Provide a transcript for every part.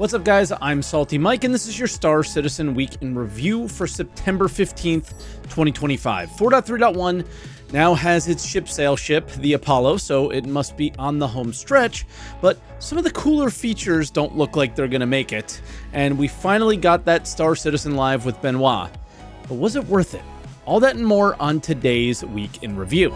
What's up, guys? I'm SaltEMike, and this is your Star Citizen Week in Review for September 15th, 2025. 4.3.1 now has its ship sail ship, the Apollo, so it must be on the home stretch, but some of the cooler features don't look like they're gonna make it, and we finally got that Star Citizen live with Benoit. But was it worth it? All that and more on today's Week in Review.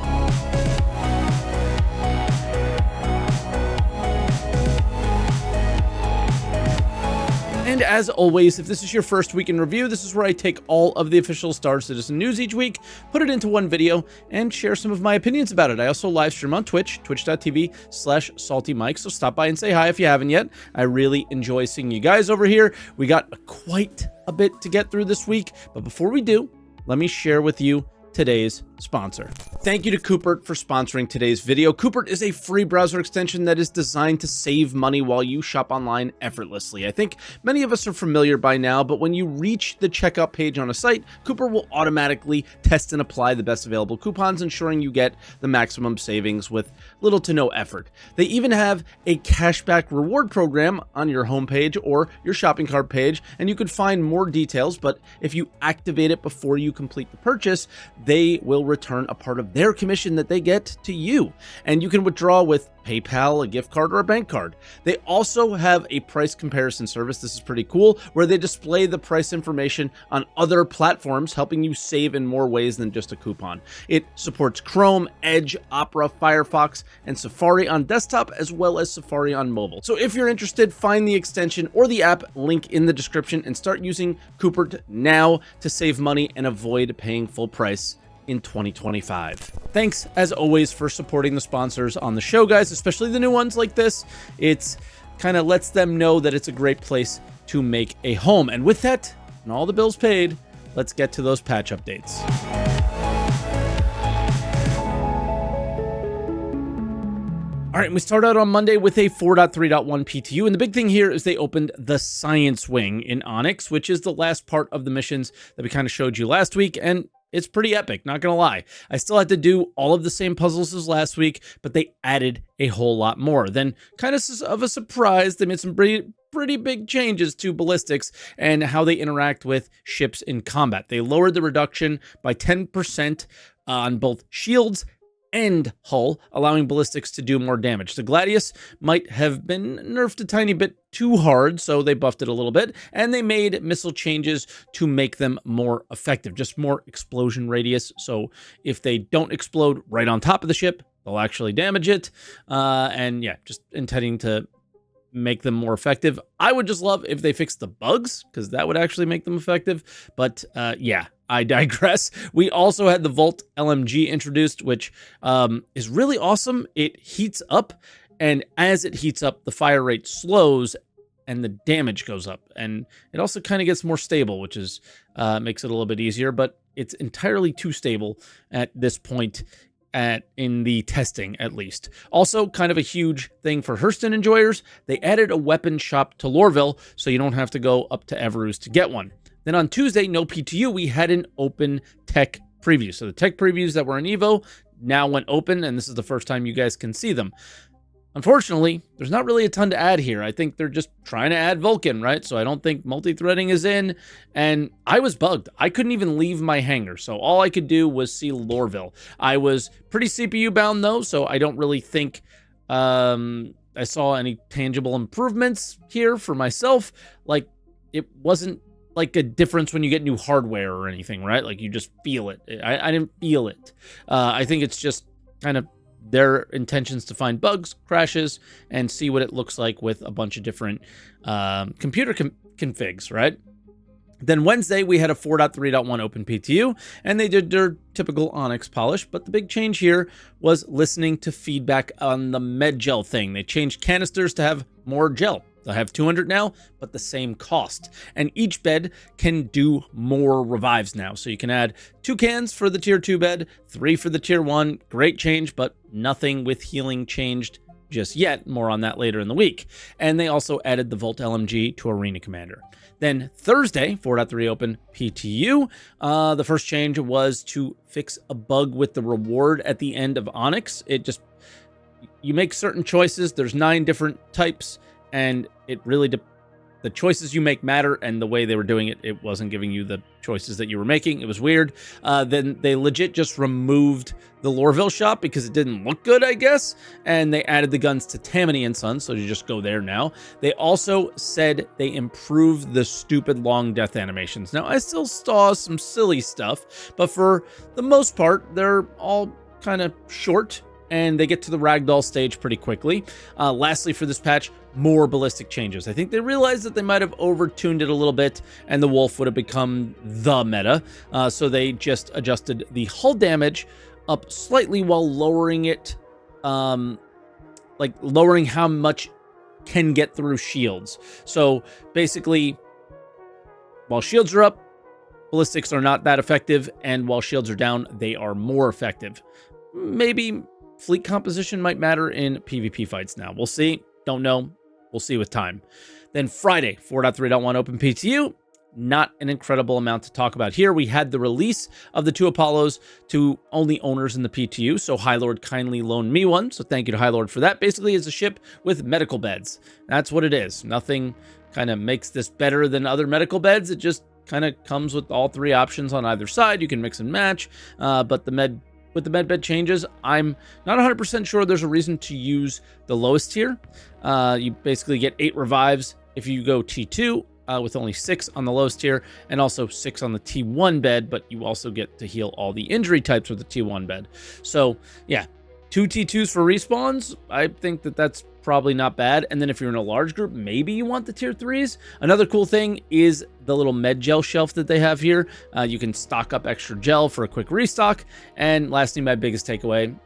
And as always, if this is your first week in review, this is where I take all of the official Star Citizen news each week, put it into one video, and share some of my opinions about it. I also live stream on Twitch, twitch.tv/SaltEMike, so stop by and say hi if you haven't yet. I really enjoy seeing you guys over here. We got quite a bit to get through this week, but before we do, let me share with you today's sponsor. Thank you to Coopert for sponsoring today's video. Coopert is a free browser extension that is designed to save money while you shop online effortlessly. I think many of us are familiar by now, but when you reach the checkout page on a site, Coopert will automatically test and apply the best available coupons, ensuring you get the maximum savings with little to no effort. They even have a cashback reward program on your homepage or your shopping cart page, and you could find more details, but if you activate it before you complete the purchase, they will return a part of their commission that they get to you. And you can withdraw with PayPal, a gift card, or a bank card. They also have a price comparison service. This is pretty cool, where they display the price information on other platforms, helping you save in more ways than just a coupon. It supports Chrome, Edge, Opera, Firefox, and Safari on desktop, as well as Safari on mobile. So if you're interested, find the extension or the app link in the description and start using Coopert now to save money and avoid paying full price in 2025. Thanks, as always, for supporting the sponsors on the show, guys, especially the new ones like this. It's kind of lets them know that it's a great place to make a home. And with that, and all the bills paid, let's get to those patch updates. All right, we start out on Monday with a 4.3.1 PTU, and the big thing here is they opened the Science Wing in Onyx, which is the last part of the missions that we kind of showed you last week, and it's pretty epic, not gonna lie. I still had to do all of the same puzzles as last week, but they added a whole lot more. Then, kind of a surprise, they made some pretty big changes to ballistics and how they interact with ships in combat. They lowered the reduction by 10% on both shields and hull, allowing ballistics to do more damage. The Gladius might have been nerfed a tiny bit too hard, so they buffed it a little bit, and they made missile changes to make them more effective, just more explosion radius. So if they don't explode right on top of the ship, they'll actually damage it. And yeah, just intending to make them more effective. I would just love if they fixed the bugs, because that would actually make them effective. But yeah, I digress. We also had the Volt LMG introduced, which is really awesome. It heats up, and as it heats up, the fire rate slows and the damage goes up. And it also kind of gets more stable, which is makes it a little bit easier, but it's entirely too stable at this point in the testing, at least. Also, kind of a huge thing for Hurston enjoyers, they added a weapon shop to Lorville, so you don't have to go up to Everus to get one. Then on Tuesday, no PTU, we had an open tech preview. So the tech previews that were in Evo now went open, and this is the first time you guys can see them. Unfortunately, there's not really a ton to add here. I think they're just trying to add Vulcan, right? So I don't think multi-threading is in, and I was bugged. I couldn't even leave my hangar, so all I could do was see Lorville. I was pretty CPU bound though, so I don't really think I saw any tangible improvements here for myself. Like, it wasn't like a difference when you get new hardware or anything, right? Like, you just feel it. I didn't feel it. I think it's just kind of their intentions to find bugs, crashes, and see what it looks like with a bunch of different computer configs, right? Then Wednesday, we had a 4.3.1 open PTU, and they did their typical Onyx polish, but the big change here was listening to feedback on the med gel thing. They changed canisters to have more gel. They'll have 200 now, but the same cost. And each bed can do more revives now. So you can add 2 cans for the tier 2 bed, 3 for the tier 1. Great change, but nothing with healing changed just yet. More on that later in the week. And they also added the Volt LMG to Arena Commander. Then Thursday, 4.3 open PTU, the first change was to fix a bug with the reward at the end of Onyx. You make certain choices. There's 9 different types, and it really the choices you make matter, and the way they were doing it, it wasn't giving you the choices that you were making. It was weird. Then they legit just removed the Lorville shop because it didn't look good, I guess, and they added the guns to Tammany and Sons, so you just go there now. They also said they improved the stupid long death animations. Now, I still saw some silly stuff, but for the most part, they're all kind of short, and they get to the ragdoll stage pretty quickly. Lastly, for this patch, more ballistic changes. I think they realized that they might have overtuned it a little bit, and the wolf would have become the meta. So they just adjusted the hull damage up slightly while lowering it, like lowering how much can get through shields. So basically, while shields are up, ballistics are not that effective, and while shields are down, they are more effective. Maybe fleet composition might matter in PvP fights now. We'll see. Don't know. We'll see with time. Then Friday, 4.3.1 Open PTU. Not an incredible amount to talk about here. We had the release of the 2 Apollos to only owners in the PTU, so High Lord kindly loaned me one, so thank you to High Lord for that. Basically, it's a ship with medical beds. That's what it is. Nothing kind of makes this better than other medical beds. It just kind of comes with all 3 options on either side. You can mix and match, but with the med bed changes, I'm not 100% sure there's a reason to use the lowest tier. You basically get 8 revives if you go T2, with only 6 on the lowest tier, and also 6 on the T1 bed, but you also get to heal all the injury types with the T1 bed. So yeah, 2 T2s for respawns, I think that that's probably not bad. And then if you're in a large group, maybe you want the tier 3s. Another cool thing is the little med gel shelf that they have here. You can stock up extra gel for a quick restock. And lastly, my biggest takeaway,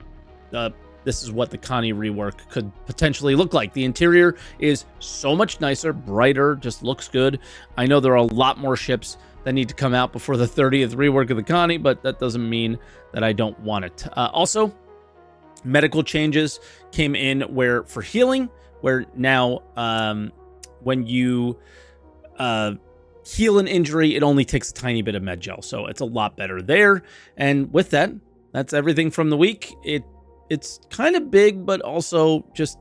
this is what the Connie rework could potentially look like. The interior is so much nicer, brighter, just looks good. I know there are a lot more ships that need to come out before the 30th rework of the Connie, but that doesn't mean that I don't want it. Also, medical changes came in where for healing, where now when you heal an injury, it only takes a tiny bit of med gel. So it's a lot better there. And with that, that's everything from the week. It's kind of big, but also just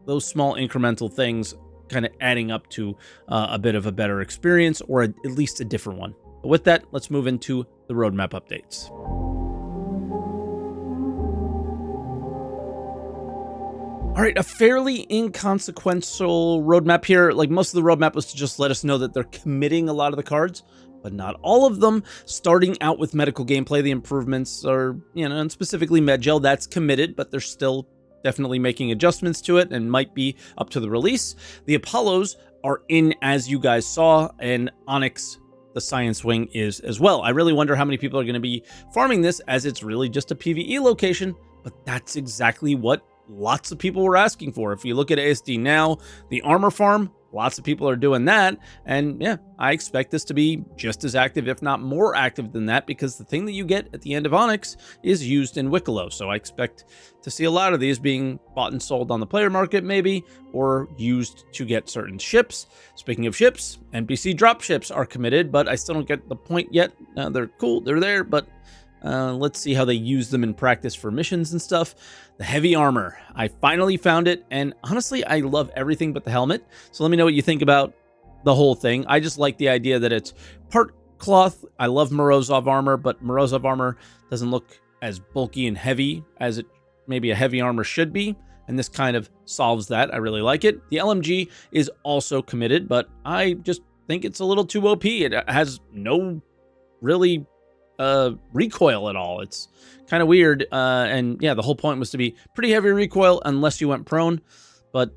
those small incremental things kind of adding up to a bit of a better experience, or at least a different one. But with that, let's move into the roadmap updates. All right, a fairly inconsequential roadmap here. Like, most of the roadmap was to just let us know that they're committing a lot of the cards, but not all of them. Starting out with medical gameplay, the improvements are, and specifically Medgel, that's committed, but they're still definitely making adjustments to it and might be up to the release. The Apollos are in, as you guys saw, and Onyx, the Science Wing, is as well. I really wonder how many people are going to be farming this, as it's really just a PvE location, but that's exactly what lots of people were asking for. If you look at ASD now, the armor farm, lots of people are doing that. And yeah, I expect this to be just as active, if not more active than that, because the thing that you get at the end of Onyx is used in Wicklow. So I expect to see a lot of these being bought and sold on the player market, maybe, or used to get certain ships. Speaking of ships, NPC drop ships are committed, but I still don't get the point yet. They're cool, they're there, but let's see how they use them in practice for missions and stuff. The heavy armor. I finally found it, and honestly, I love everything but the helmet. So let me know what you think about the whole thing. I just like the idea that it's part cloth. I love Morozov armor, but Morozov armor doesn't look as bulky and heavy as it maybe a heavy armor should be, and this kind of solves that. I really like it. The LMG is also committed, but I just think it's a little too OP. It has no really recoil at all. It's kind of weird, and yeah, the whole point was to be pretty heavy recoil unless you went prone, but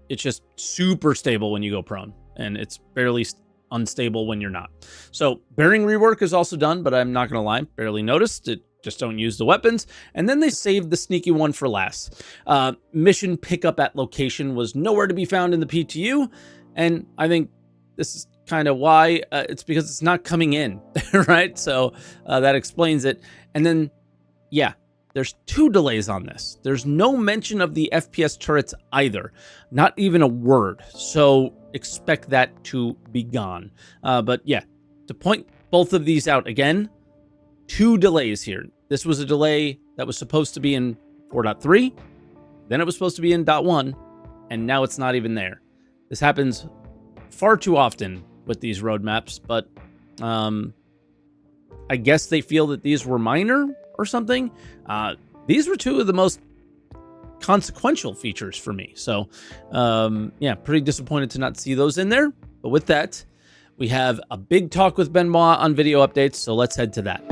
it's just super stable when you go prone, and it's barely unstable when you're not. So bearing rework is also done, but I'm not gonna lie, barely noticed it. Just don't use the weapons. And then they saved the sneaky one for last. Mission pickup at location was nowhere to be found in the PTU, and I think this is kind of why. It's because it's not coming in, right? So that explains it. And then, yeah, there's 2 delays on this. There's no mention of the FPS turrets either, not even a word. So expect that to be gone. But yeah, to point both of these out again, 2 delays here. This was a delay that was supposed to be in 4.3, then it was supposed to be in .1, and now it's not even there. This happens far too often with these roadmaps, but I guess they feel that these were minor or something. These were two of the most consequential features for me. So, yeah, pretty disappointed to not see those in there. But with that, we have a big talk with Benoit on video updates, so let's head to that.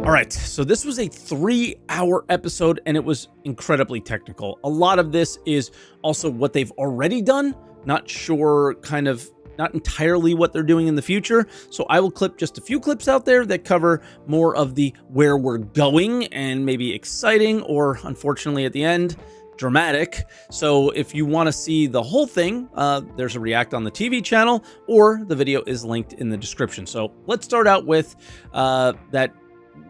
All right, so this was a 3-hour episode, and it was incredibly technical. A lot of this is also what they've already done. Not sure, not entirely what they're doing in the future. So I will clip just a few clips out there that cover more of the where we're going and maybe exciting, or unfortunately at the end, dramatic. So if you want to see the whole thing, there's a react on the TV channel, or the video is linked in the description. So let's start out with that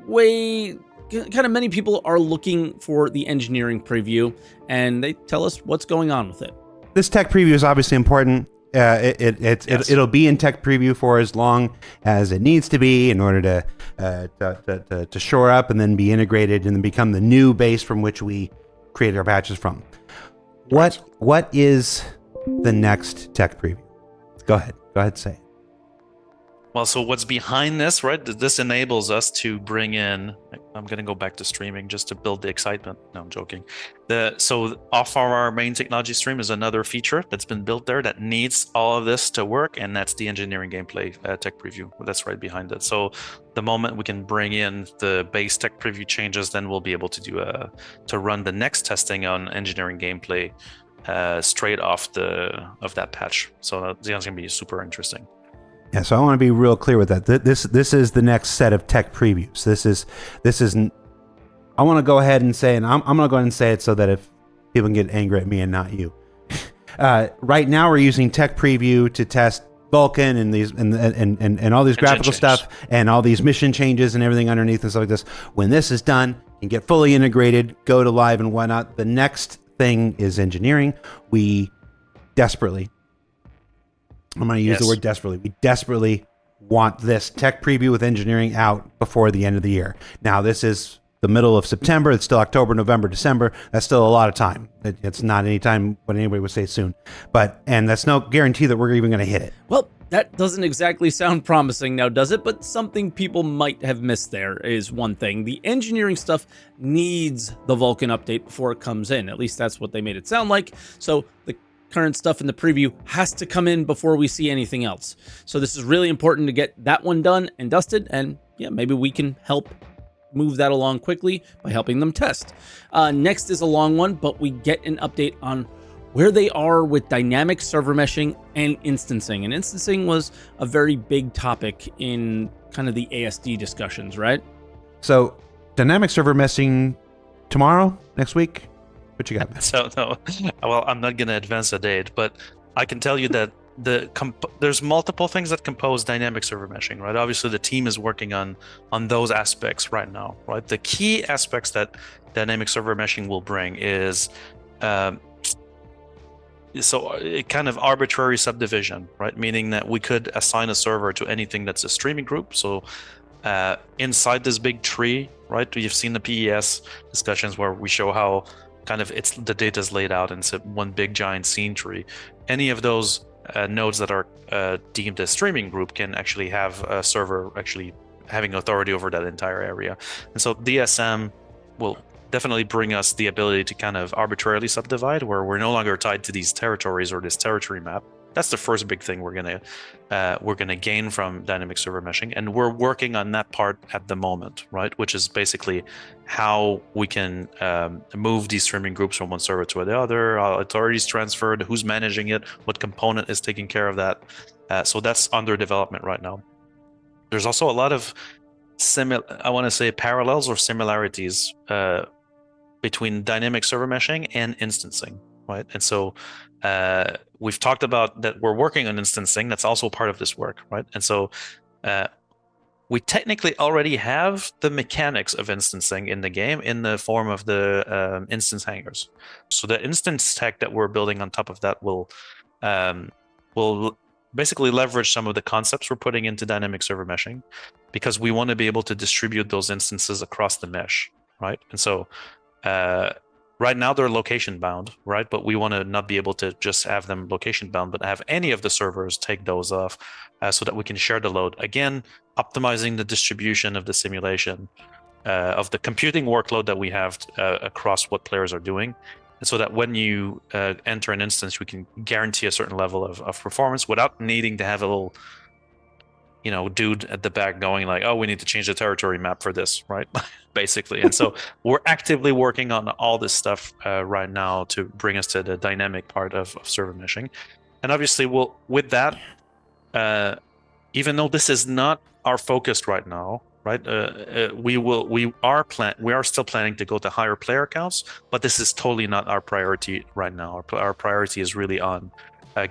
way kind of many people are looking for the engineering preview, and they tell us what's going on with it. This tech preview is obviously important. It'll be in tech preview for as long as it needs to be in order to shore up and then be integrated and then become the new base from which we create our patches from. What is the next tech preview? Go ahead, say it. Well, so what's behind this, right? This enables us to bring in, I'm going to go back to streaming just to build the excitement. No, I'm joking. So off of our main technology stream is another feature that's been built there that needs all of this to work, and that's the engineering gameplay tech preview. That's right behind it. So the moment we can bring in the base tech preview changes, then we'll be able to do to run the next testing on engineering gameplay straight off of that patch. So that's going to be super interesting. Yeah, so I want to be real clear with that. This is the next set of tech previews. This is. I want to go ahead and say, and I'm going to go ahead and say it so that if people can get angry at me and not you. Right now, we're using tech preview to test Vulkan and these and all these graphical stuff and all these mission changes and everything underneath and stuff like this. When this is done and get fully integrated, go to live and whatnot, the next thing is engineering. We desperately. I'm going to use the word desperately. We desperately want this tech preview with engineering out before the end of the year. Now, this is the middle of September. It's still October, November, December. That's still a lot of time. It's not any time when anybody would say soon. And that's no guarantee that we're even going to hit it. Well, that doesn't exactly sound promising now, does it? But something people might have missed there is one thing. The engineering stuff needs the Vulkan update before it comes in. At least that's what they made it sound like. So the current stuff in the preview has to come in before we see anything else. So this is really important to get that one done and dusted, and yeah, maybe we can help move that along quickly by helping them test. Next is a long one, but we get an update on where they are with dynamic server meshing and instancing. And instancing was a very big topic in kind of the ASD discussions, right? So dynamic server meshing tomorrow, next week? What you got? So no, well, I'm not going to advance a date, but I can tell you that there's multiple things that compose dynamic server meshing, right? Obviously, the team is working on those aspects right now, right? The key aspects that dynamic server meshing will bring is so a kind of arbitrary subdivision, right? Meaning that we could assign a server to anything that's a streaming group. So inside this big tree, right? You've seen the PES discussions where we show how kind of the data is laid out in one big giant scene tree. Any of those nodes that are deemed a streaming group can actually have a server actually having authority over that entire area. And so DSM will definitely bring us the ability to kind of arbitrarily subdivide, where we're no longer tied to these territories or this territory map. That's the first big thing we're gonna gain from dynamic server meshing, and we're working on that part at the moment, right? Which is basically how we can move these streaming groups from one server to the other, how authority is transferred, who's managing it, what component is taking care of that. So that's under development right now. There's also a lot of parallels or similarities between dynamic server meshing and instancing, right? And so we've talked about that we're working on instancing. That's also part of this work, right? And so we technically already have the mechanics of instancing in the game in the form of the instance hangers. So the instance tech that we're building on top of that will basically leverage some of the concepts we're putting into dynamic server meshing, because we want to be able to distribute those instances across the mesh, right? And so Right now they're location bound, right? But we want to not be able to just have them location bound, but have any of the servers take those off, so that we can share the load. Again, optimizing the distribution of the simulation, of the computing workload that we have across what players are doing, and so that when you enter an instance, we can guarantee a certain level of performance without needing to have a little, dude at the back going like, oh, we need to change the territory map for this, right? Basically. And so we're actively working on all this stuff right now to bring us to the dynamic part of server meshing. And obviously, with that, even though this is not our focus right now, right? We are still planning to go to higher player counts, but this is totally not our priority right now. Our priority is really on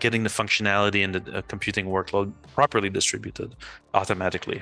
getting the functionality and the computing workload properly distributed automatically.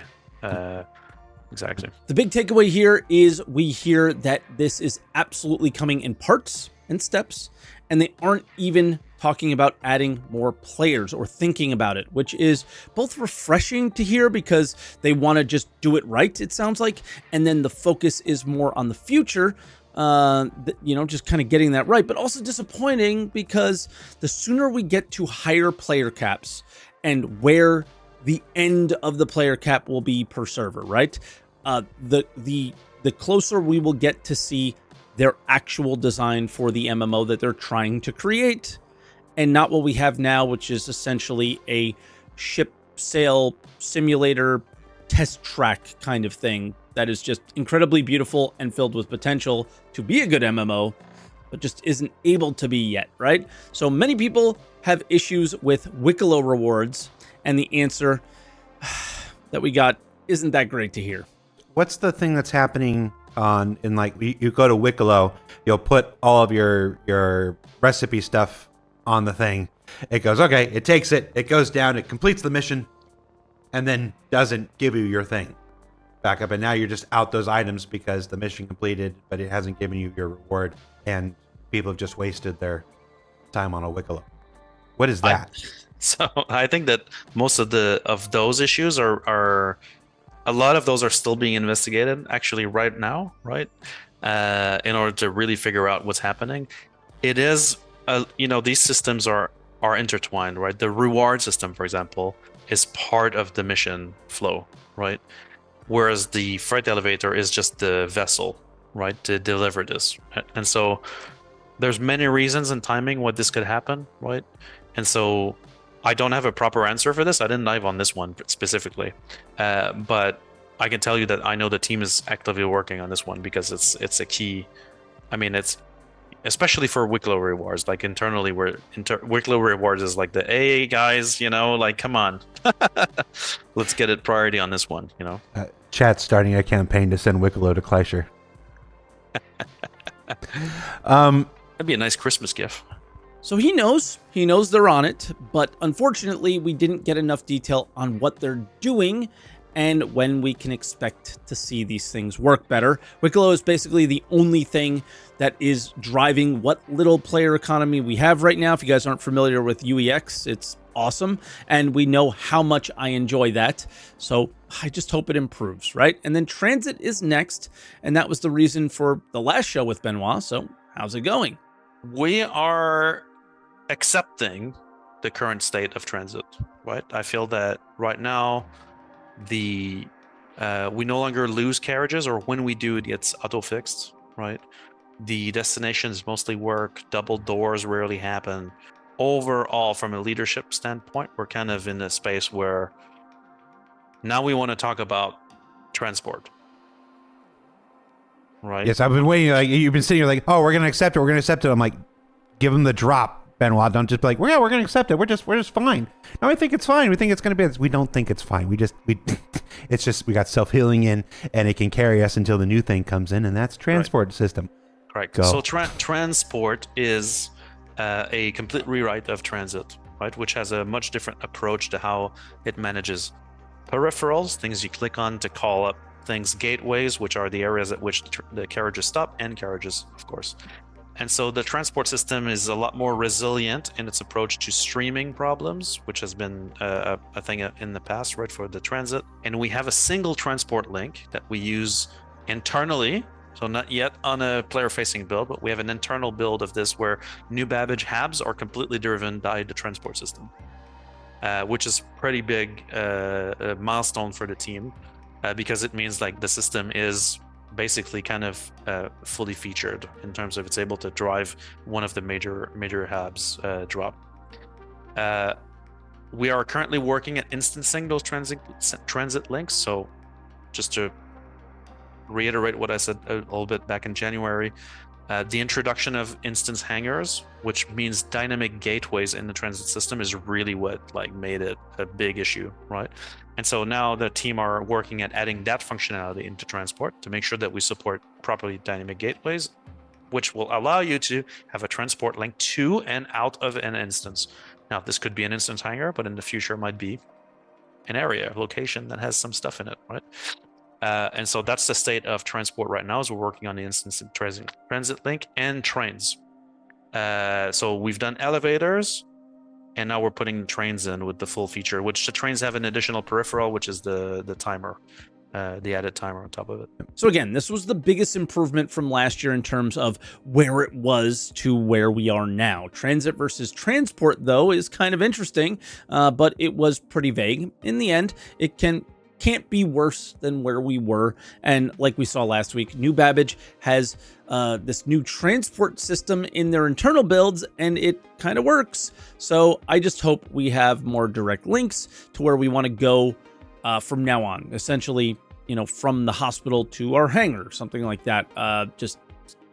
Exactly. The big takeaway here is we hear that this is absolutely coming in parts and steps, and they aren't even talking about adding more players or thinking about it, which is both refreshing to hear because they want to just do it right, it sounds like, and then the focus is more on the future, just kind of getting that right, but also disappointing because the sooner we get to higher player caps and where the end of the player cap will be per server, right? The closer we will get to see their actual design for the MMO that they're trying to create, and not what we have now, which is essentially a ship sail simulator test track kind of thing that is just incredibly beautiful and filled with potential to be a good MMO, but just isn't able to be yet, right? So many people have issues with Wicklow rewards, and the answer that we got isn't that great to hear. What's the thing that's happening you go to Wicklow, you'll put all of your recipe stuff on the thing. It goes, okay, it takes it, it goes down, it completes the mission, and then doesn't give you your thing back up. And now you're just out those items because the mission completed, but it hasn't given you your reward, and people have just wasted their time on a Wicklow. What is that? So I think that most of those issues are a lot of those are still being investigated actually right now, right? In order to really figure out what's happening. It is, these systems are intertwined, right? The reward system, for example, is part of the mission flow, right? Whereas the freight elevator is just the vessel, right, to deliver this. And so there's many reasons and timing why this could happen, right? And so I don't have a proper answer for this. I didn't dive on this one specifically, but I can tell you that I know the team is actively working on this one because it's a key. I mean, it's especially for Wicklow rewards. Like internally, Wicklow rewards is like the hey guys, come on, let's get it priority on this one. Chat's starting a campaign to send Wicklow to Kleischer. That'd be a nice Christmas gift. So he knows they're on it, but unfortunately we didn't get enough detail on what they're doing and when we can expect to see these things work better. Wicklow is basically the only thing that is driving what little player economy we have right now. If you guys aren't familiar with UEX, it's awesome, and we know how much I enjoy that. So I just hope it improves, right? And then Transit is next, and that was the reason for the last show with Benoit. So how's it going? We are accepting the current state of Transit, right? I feel that right now we no longer lose carriages, or when we do, it gets auto fixed, right? The destinations mostly work, double doors rarely happen. Overall, from a leadership standpoint, we're kind of in a space where now we want to talk about transport, right? Yes, I've been waiting. Like, you've been sitting here like, oh, we're gonna accept it. I'm like, give them the drop, Benoit. Don't just be like, yeah, we're gonna accept it. We're just fine. No, I think it's fine. We think it's gonna be. We don't think it's fine. It's just we got self-healing in, and it can carry us until the new thing comes in, and that's transport system. Correct. Go. So transport is a complete rewrite of Transit, right? Which has a much different approach to how it manages peripherals, things you click on to call up things, gateways, which are the areas at which the carriages stop, and carriages, of course. And so the transport system is a lot more resilient in its approach to streaming problems, which has been a thing in the past, right, for the Transit. And we have a single transport link that we use internally So not yet on a player-facing build, but we have an internal build of this where new Babbage habs are completely driven by the transport system, which is pretty big a milestone for the team, because it means like the system is basically kind of fully featured in terms of it's able to drive one of the major habs drop. We are currently working at instancing those transit links. So just to reiterate what I said a little bit back in January, the introduction of instance hangars, which means dynamic gateways in the transit system, is really what like made it a big issue, right? And so now the team are working at adding that functionality into transport to make sure that we support properly dynamic gateways, which will allow you to have a transport link to and out of an instance. Now, this could be an instance hangar, but in the future it might be an area, location that has some stuff in it, right? And so that's the state of transport right now, is we're working on the instance transit link and trains. So we've done elevators, and now we're putting the trains in with the full feature, which the trains have an additional peripheral, which is the timer, the added timer on top of it. So again, this was the biggest improvement from last year in terms of where it was to where we are now. Transit versus transport, though, is kind of interesting, but it was pretty vague. In the end, it can't be worse than where we were. And like we saw last week, New Babbage has this new transport system in their internal builds, and it kind of works. So I just hope we have more direct links to where we want to go from now on. Essentially, from the hospital to our hangar, something like that. Just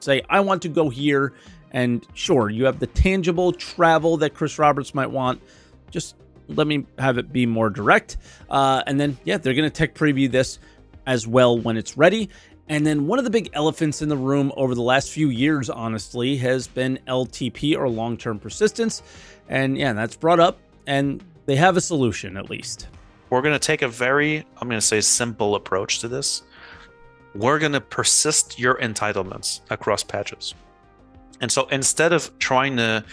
say, I want to go here. And sure, you have the tangible travel that Chris Roberts might want. Just let me have it be more direct. And then, yeah, they're going to tech preview this as well when it's ready. And then one of the big elephants in the room over the last few years, honestly, has been LTP, or long-term persistence. And yeah, that's brought up, and they have a solution at least. We're going to take a very, I'm going to say, simple approach to this. We're going to persist your entitlements across patches. And so instead of trying to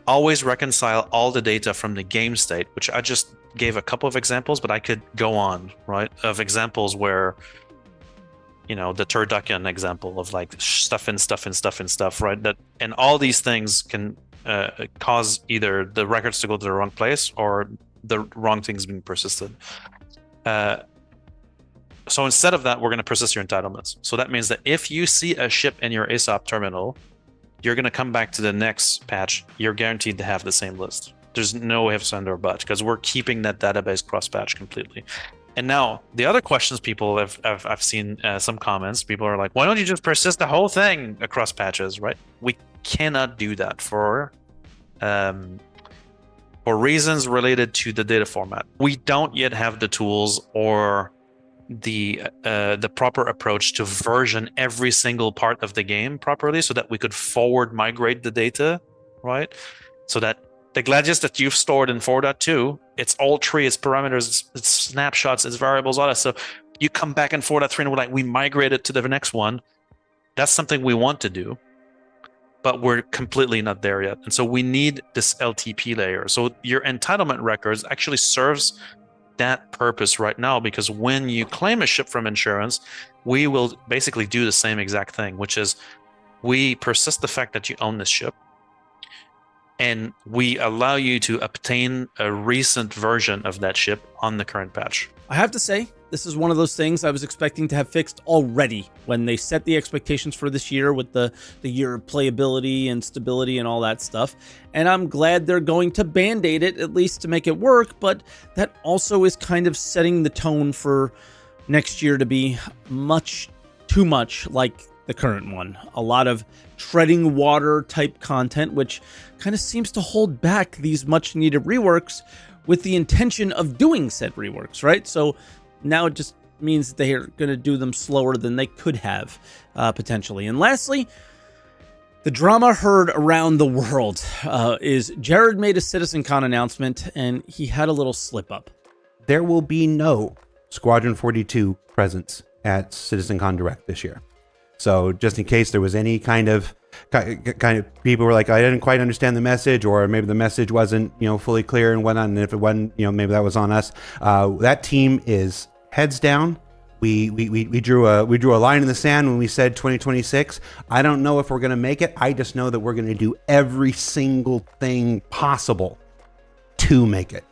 always reconcile all the data from the game state, which I just gave a couple of examples, but I could go on, right, of examples where, the turducken example of like stuff, right? That, and all these things can cause either the records to go to the wrong place or the wrong things being persisted. So instead of that, we're going to persist your entitlements. So that means that if you see a ship in your ASOP terminal, you're going to come back to the next patch. You're guaranteed to have the same list. There's no ifs, and or buts, because we're keeping that database cross-patch completely. And now the other questions people I've seen some comments. People are like, why don't you just persist the whole thing across patches, right? We cannot do that for reasons related to the data format. We don't yet have the tools or the proper approach to version every single part of the game properly, so that we could forward migrate the data, right? So that the Gladius that you've stored in 4.2, it's all tree, it's parameters, it's snapshots, it's variables, all that stuff. You come back in 4.3 and we're like, we migrate it to the next one. That's something we want to do, but we're completely not there yet. And so we need this LTP layer. So your entitlement records actually serves that purpose right now, because when you claim a ship from insurance, we will basically do the same exact thing, which is we persist the fact that you own this ship, and we allow you to obtain a recent version of that ship on the current patch. I have to say, this is one of those things I was expecting to have fixed already when they set the expectations for this year with the year of playability and stability and all that stuff. And I'm glad they're going to band-aid it, at least to make it work, but that also is kind of setting the tone for next year to be much too much like the current one. A lot of treading water type content, which kind of seems to hold back these much needed reworks with the intention of doing said reworks, right? So now it just means they're going to do them slower than they could have potentially. And lastly, the drama heard around the world is Jared made a Citizencon announcement, and he had a little slip up. There will be no Squadron 42 presence at Citizencon Direct this year. So just in case there was any kind of people were like, I didn't quite understand the message, or maybe the message wasn't, fully clear and whatnot. And if it wasn't, maybe that was on us. That team is heads down, We drew a line in the sand when we said 2026. I don't know if we're going to make it. I just know that we're going to do every single thing possible to make it.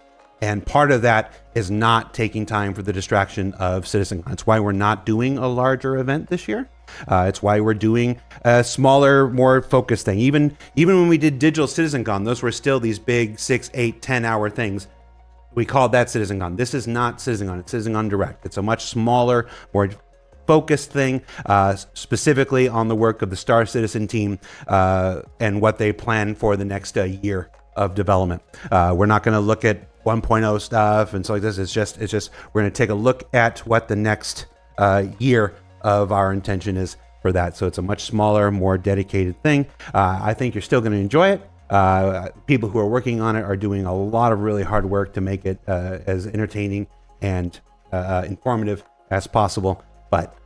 And part of that is not taking time for the distraction of Citizencon. It's why we're not doing a larger event this year. It's why we're doing a smaller, more focused thing. Even when we did digital Citizencon, those were still these big 6, 8, 10-hour things. We called that Citizencon. This is not Citizencon. It's Citizencon Direct. It's a much smaller, more focused thing, specifically on the work of the Star Citizen team and what they plan for the next year of development. We're not going to look at 1.0 stuff and so like this. It's just we're going to take a look at what the next year of our intention is for that. So it's a much smaller, more dedicated thing. I think you're still going to enjoy it. People who are working on it are doing a lot of really hard work to make it as entertaining and informative as possible. But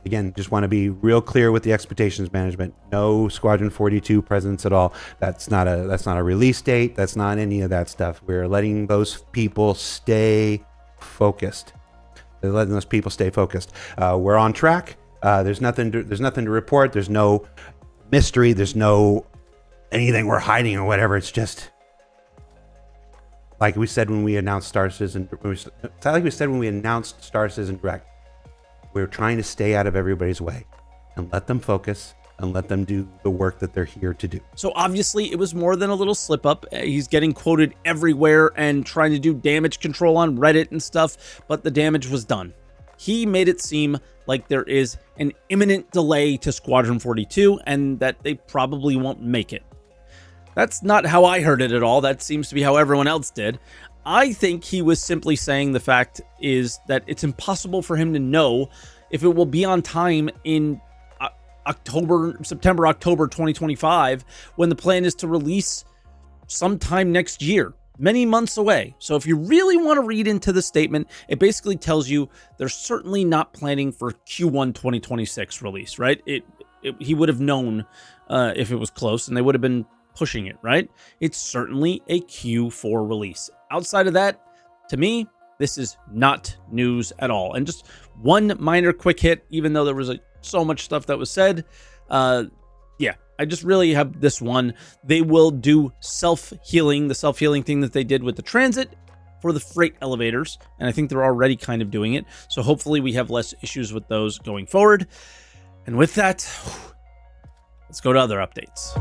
again, just want to be real clear with the expectations management. No Squadron 42 presence at all. That's not a release date. That's not any of that stuff. We're letting those people stay focused. They're letting those people stay focused. We're on track. There's nothing to report. There's no mystery. There's no anything we're hiding or whatever. It's just like we said when we announced Star Citizen. It's like we said when we announced Star Citizen Direct. We're trying to stay out of everybody's way and let them focus and let them do the work that they're here to do. So obviously it was more than a little slip up. He's getting quoted everywhere and trying to do damage control on Reddit and stuff, but the damage was done. He made it seem like there is an imminent delay to Squadron 42 and that they probably won't make it. That's not how I heard it at all. That seems to be how everyone else did. I think he was simply saying the fact is that it's impossible for him to know if it will be on time in September, October 2025, when the plan is to release sometime next year, many months away. So if you really want to read into the statement, it basically tells you they're certainly not planning for Q1 2026 release, right? He would have known if it was close and they would have been pushing it, right? It's certainly a Q4 release. Outside of that, to me, this is not news at all. And just one minor quick hit, even though there was so much stuff that was said. Yeah, I just really have this one. They will do self-healing, the self-healing thing that they did with the transit for the freight elevators. And I think they're already kind of doing it. So hopefully we have less issues with those going forward. And with that, let's go to other updates.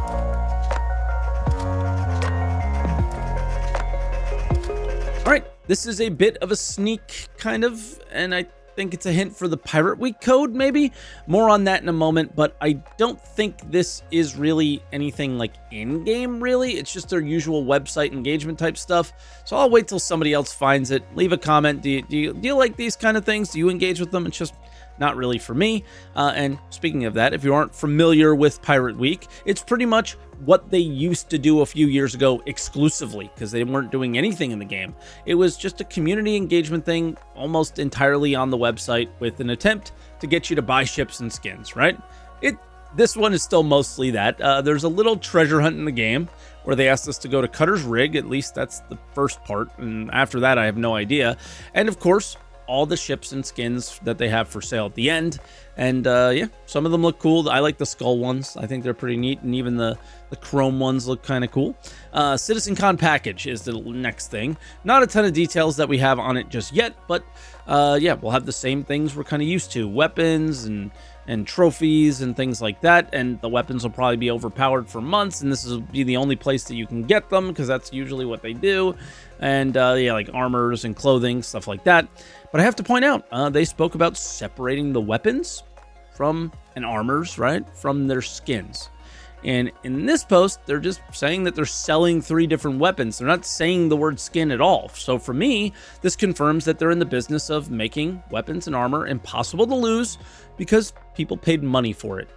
All right, this is a bit of a sneak, kind of, and I think it's a hint for the Pirate Week code, maybe. More on that in a moment, but I don't think this is really anything like in-game, really. It's just their usual website engagement type stuff. So I'll wait till somebody else finds it. Leave a comment. Do you like these kind of things? Do you engage with them? It's just not really for me. And speaking of that, if you aren't familiar with Pirate Week, it's pretty much what they used to do a few years ago exclusively, because they weren't doing anything in the game. It was just a community engagement thing almost entirely on the website with an attempt to get you to buy ships and skins, right? This one is still mostly that. There's a little treasure hunt in the game where they asked us to go to Cutter's Rig. At least that's the first part. And after that, I have no idea. And of course, all the ships and skins that they have for sale at the end. And yeah, some of them look cool. I like the skull ones. I think they're pretty neat. And even the chrome ones look kind of cool. Citizencon package is the next thing. Not a ton of details that we have on it just yet. But yeah, we'll have the same things we're kind of used to. Weapons and trophies and things like that. And the weapons will probably be overpowered for months. And this will be the only place that you can get them, because that's usually what they do. And yeah, like armors and clothing, stuff like that. But I have to point out, they spoke about separating the weapons from and armors, right, from their skins. And in this post, they're just saying that they're selling 3 different weapons. They're not saying the word skin at all. So for me, this confirms that they're in the business of making weapons and armor impossible to lose because people paid money for it,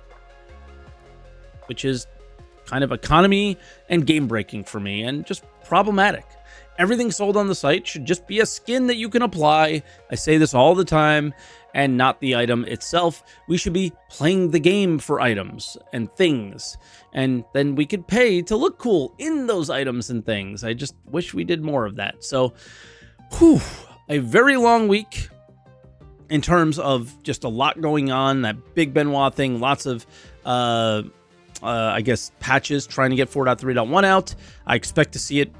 which is kind of economy and game breaking for me and just problematic. Everything sold on the site should just be a skin that you can apply. I say this all the time, and not the item itself. We should be playing the game for items and things, and then we could pay to look cool in those items and things. I just wish we did more of that. So, a very long week. in terms of just a lot going on, that big Benoit thing, lots of, I guess, patches trying to get 4.3.1 out. I expect to see it,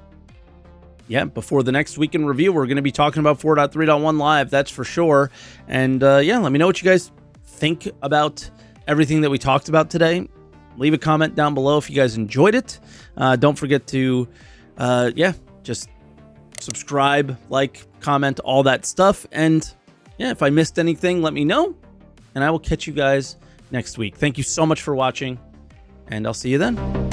before the next week in review. We're going to be talking about 4.3.1 live, that's for sure. And let me know what you guys think about everything that we talked about today. Leave a comment down below if you guys enjoyed it. Don't forget to, just subscribe, like, comment, all that stuff. And if I missed anything, let me know. And I will catch you guys next week. Thank you so much for watching, and I'll see you then.